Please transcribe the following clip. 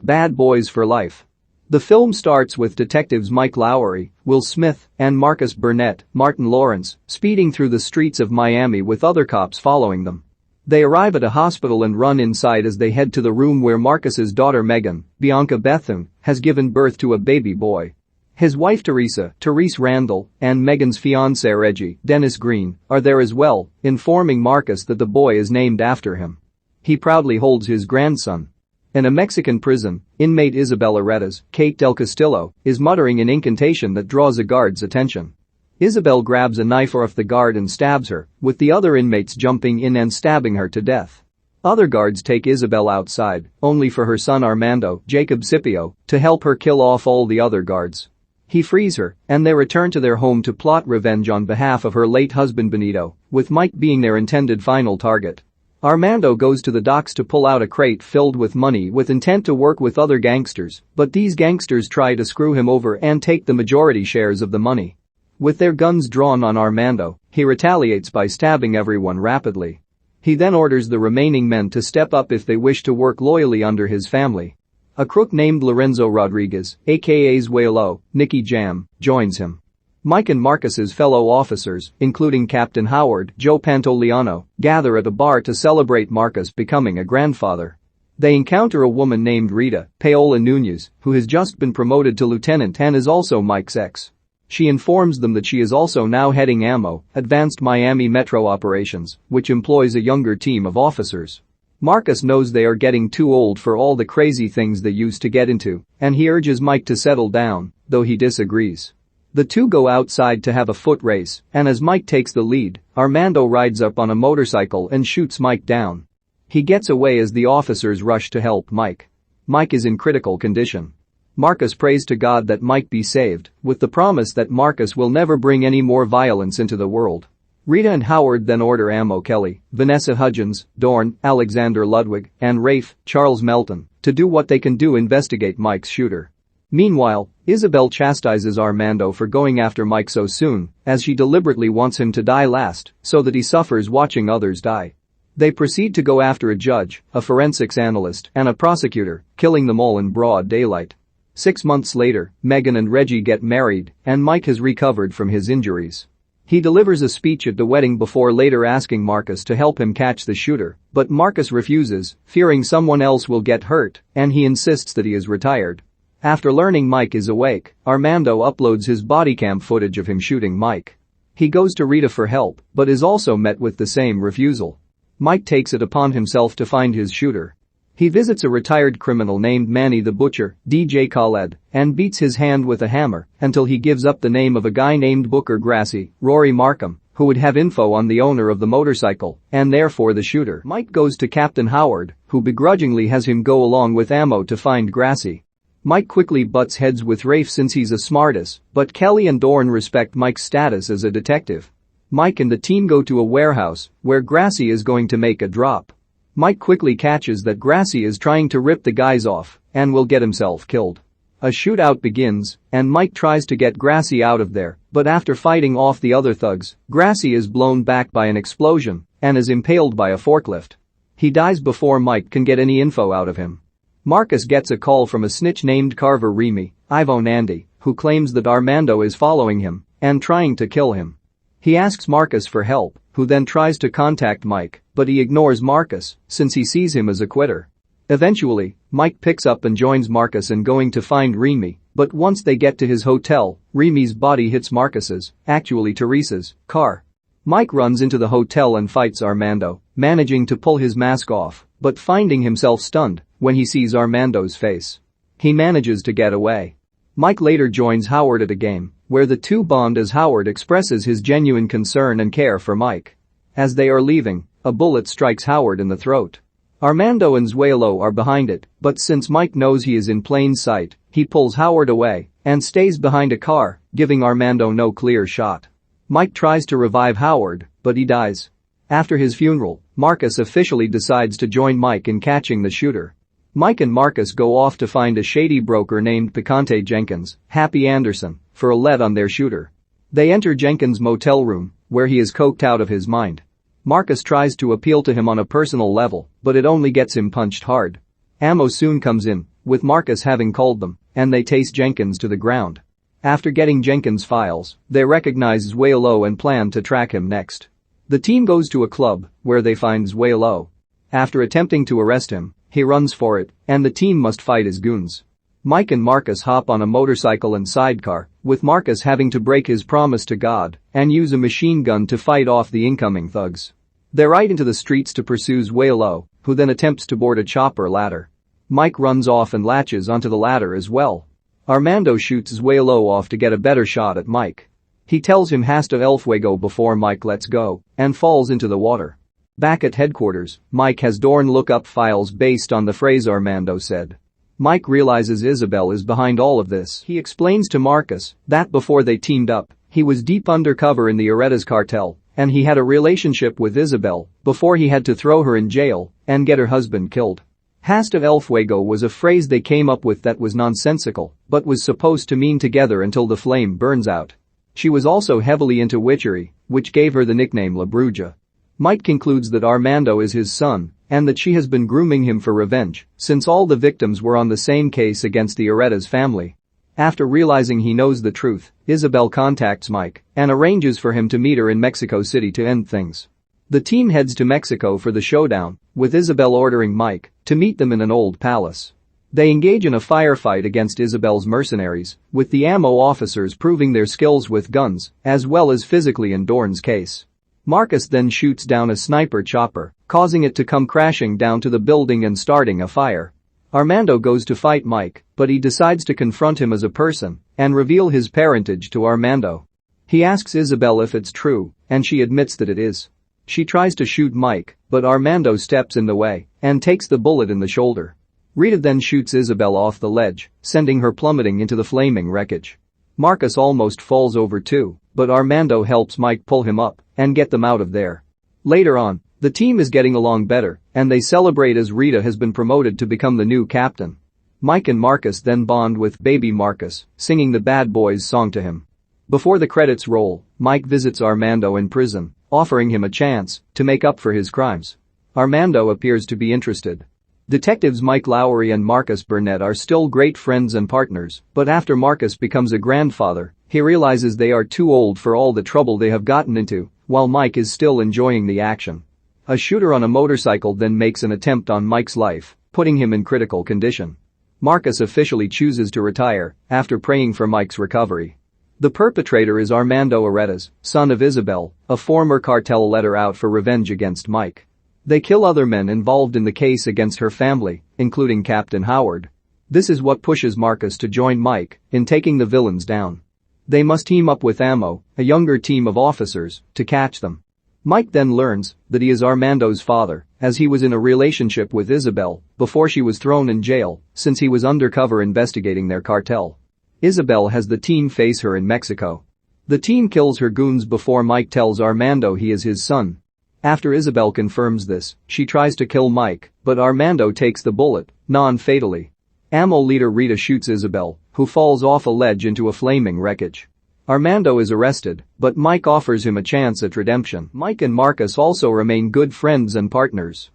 Bad Boys for Life. The film starts with detectives Mike Lowry, Will Smith, and Marcus Burnett, Martin Lawrence, speeding through the streets of Miami with other cops following them. They arrive at a hospital and run inside as they head to the room where Marcus's daughter Megan, Bianca Bethune, has given birth to a baby boy. His wife Theresa, Randle, and Megan's fiancé Reggie, Dennis Green, are there as well, informing Marcus that the boy is named after him. He proudly holds his grandson. In a Mexican prison, inmate Isabel Aretas, Kate del Castillo, is muttering an incantation that draws a guard's attention. Isabel grabs a knife off the guard and stabs her, with the other inmates jumping in and stabbing her to death. Other guards take Isabel outside, only for her son Armando, Jacob Scipio, to help her kill off all the other guards. He frees her, and they return to their home to plot revenge on behalf of her late husband Benito, with Mike being their intended final target. Armando goes to the docks to pull out a crate filled with money with intent to work with other gangsters, but these gangsters try to screw him over and take the majority shares of the money. With their guns drawn on Armando, he retaliates by stabbing everyone rapidly. He then orders the remaining men to step up if they wish to work loyally under his family. A crook named Lorenzo Rodriguez, aka Zuelo, Nicky Jam, joins him. Mike and Marcus's fellow officers, including Captain Howard, Joe Pantoliano, gather at a bar to celebrate Marcus becoming a grandfather. They encounter a woman named Rita, Paola Nuñez, who has just been promoted to lieutenant and is also Mike's ex. She informs them that she is also now heading AMO, Advanced Miami Metro Operations, which employs a younger team of officers. Marcus knows they are getting too old for all the crazy things they used to get into, and he urges Mike to settle down, though he disagrees. The two go outside to have a foot race, and as Mike takes the lead, Armando rides up on a motorcycle and shoots Mike down. He gets away as the officers rush to help Mike. Mike is in critical condition. Marcus prays to God that Mike be saved, with the promise that Marcus will never bring any more violence into the world. Rita and Howard then order Amo Kelly, Vanessa Hudgens, Dorn, Alexander Ludwig, and Rafe, Charles Melton, to do what they can to investigate Mike's shooter. Meanwhile, Isabel chastises Armando for going after Mike so soon, as she deliberately wants him to die last, so that he suffers watching others die. They proceed to go after a judge, a forensics analyst, and a prosecutor, killing them all in broad daylight. 6 months later, Megan and Reggie get married, and Mike has recovered from his injuries. He delivers a speech at the wedding before later asking Marcus to help him catch the shooter, but Marcus refuses, fearing someone else will get hurt, and he insists that he is retired. After learning Mike is awake, Armando uploads his body cam footage of him shooting Mike. He goes to Rita for help, but is also met with the same refusal. Mike takes it upon himself to find his shooter. He visits a retired criminal named Manny the Butcher, DJ Khaled, and beats his hand with a hammer until he gives up the name of a guy named Booker Gracie, Rory Markham, who would have info on the owner of the motorcycle and therefore the shooter. Mike goes to Captain Howard, who begrudgingly has him go along with Amo to find Gracie. Mike quickly butts heads with Rafe since he's a smartass, but Kelly and Dorn respect Mike's status as a detective. Mike and the team go to a warehouse where Gracie is going to make a drop. Mike quickly catches that Gracie is trying to rip the guys off and will get himself killed. A shootout begins, and Mike tries to get Gracie out of there, but after fighting off the other thugs, Gracie is blown back by an explosion and is impaled by a forklift. He dies before Mike can get any info out of him. Marcus gets a call from a snitch named Carver Remy, Ivo Nandi, who claims that Armando is following him and trying to kill him. He asks Marcus for help, who then tries to contact Mike, but he ignores Marcus since he sees him as a quitter. Eventually, Mike picks up and joins Marcus in going to find Remy, but once they get to his hotel, Remy's body hits Marcus's, actually Theresa's, car. Mike runs into the hotel and fights Armando, managing to pull his mask off, but finding himself stunned when he sees Armando's face. He manages to get away. Mike later joins Howard at a game, where the two bond as Howard expresses his genuine concern and care for Mike. As they are leaving, a bullet strikes Howard in the throat. Armando and Zuelo are behind it, but since Mike knows he is in plain sight, he pulls Howard away and stays behind a car, giving Armando no clear shot. Mike tries to revive Howard, but he dies. After his funeral, Marcus officially decides to join Mike in catching the shooter. Mike and Marcus go off to find a shady broker named Picante Jenkins, Happy Anderson, for a lead on their shooter. They enter Jenkins' motel room, where he is coked out of his mind. Marcus tries to appeal to him on a personal level, but it only gets him punched hard. Amo soon comes in, with Marcus having called them, and they taste Jenkins to the ground. After getting Jenkins' files, they recognize Zuelo and plan to track him next. The team goes to a club, where they find Zuelo. After attempting to arrest him, he runs for it, and the team must fight his goons. Mike and Marcus hop on a motorcycle and sidecar, with Marcus having to break his promise to God and use a machine gun to fight off the incoming thugs. They ride into the streets to pursue Zuelo, who then attempts to board a chopper ladder. Mike runs off and latches onto the ladder as well. Armando shoots Zuelo off to get a better shot at Mike. He tells him hasta el fuego before Mike lets go and falls into the water. Back at headquarters, Mike has Dorn look up files based on the phrase Armando said. Mike realizes Isabel is behind all of this. He explains to Marcus that before they teamed up, he was deep undercover in the Aretas cartel, and he had a relationship with Isabel before he had to throw her in jail and get her husband killed. Hasta el fuego was a phrase they came up with that was nonsensical, but was supposed to mean together until the flame burns out. She was also heavily into witchery, which gave her the nickname La Bruja. Mike concludes that Armando is his son and that she has been grooming him for revenge since all the victims were on the same case against the Aretas family. After realizing he knows the truth, Isabel contacts Mike and arranges for him to meet her in Mexico City to end things. The team heads to Mexico for the showdown, with Isabel ordering Mike to meet them in an old palace. They engage in a firefight against Isabel's mercenaries, with the ammo officers proving their skills with guns as well as physically in Dorn's case. Marcus then shoots down a sniper chopper, causing it to come crashing down to the building and starting a fire. Armando goes to fight Mike, but he decides to confront him as a person and reveal his parentage to Armando. He asks Isabel if it's true, and she admits that it is. She tries to shoot Mike, but Armando steps in the way and takes the bullet in the shoulder. Rita then shoots Isabel off the ledge, sending her plummeting into the flaming wreckage. Marcus almost falls over too, but Armando helps Mike pull him up and get them out of there. Later on, the team is getting along better, and they celebrate as Rita has been promoted to become the new captain. Mike and Marcus then bond with baby Marcus, singing the Bad Boys song to him. Before the credits roll, Mike visits Armando in prison, offering him a chance to make up for his crimes. Armando appears to be interested. Detectives Mike Lowry and Marcus Burnett are still great friends and partners, but after Marcus becomes a grandfather, he realizes they are too old for all the trouble they have gotten into, while Mike is still enjoying the action. A shooter on a motorcycle then makes an attempt on Mike's life, putting him in critical condition. Marcus officially chooses to retire after praying for Mike's recovery. The perpetrator is Armando Aretas, son of Isabel, a former cartel let her out for revenge against Mike. They kill other men involved in the case against her family, including Captain Howard. This is what pushes Marcus to join Mike in taking the villains down. They must team up with Ammo, a younger team of officers, to catch them. Mike then learns that he is Armando's father, as he was in a relationship with Isabel before she was thrown in jail since he was undercover investigating their cartel. Isabel has the team face her in Mexico. The team kills her goons before Mike tells Armando he is his son. After Isabel confirms this, she tries to kill Mike, but Armando takes the bullet, non-fatally. Ammo leader Rita shoots Isabel, who falls off a ledge into a flaming wreckage. Armando is arrested, but Mike offers him a chance at redemption. Mike and Marcus also remain good friends and partners.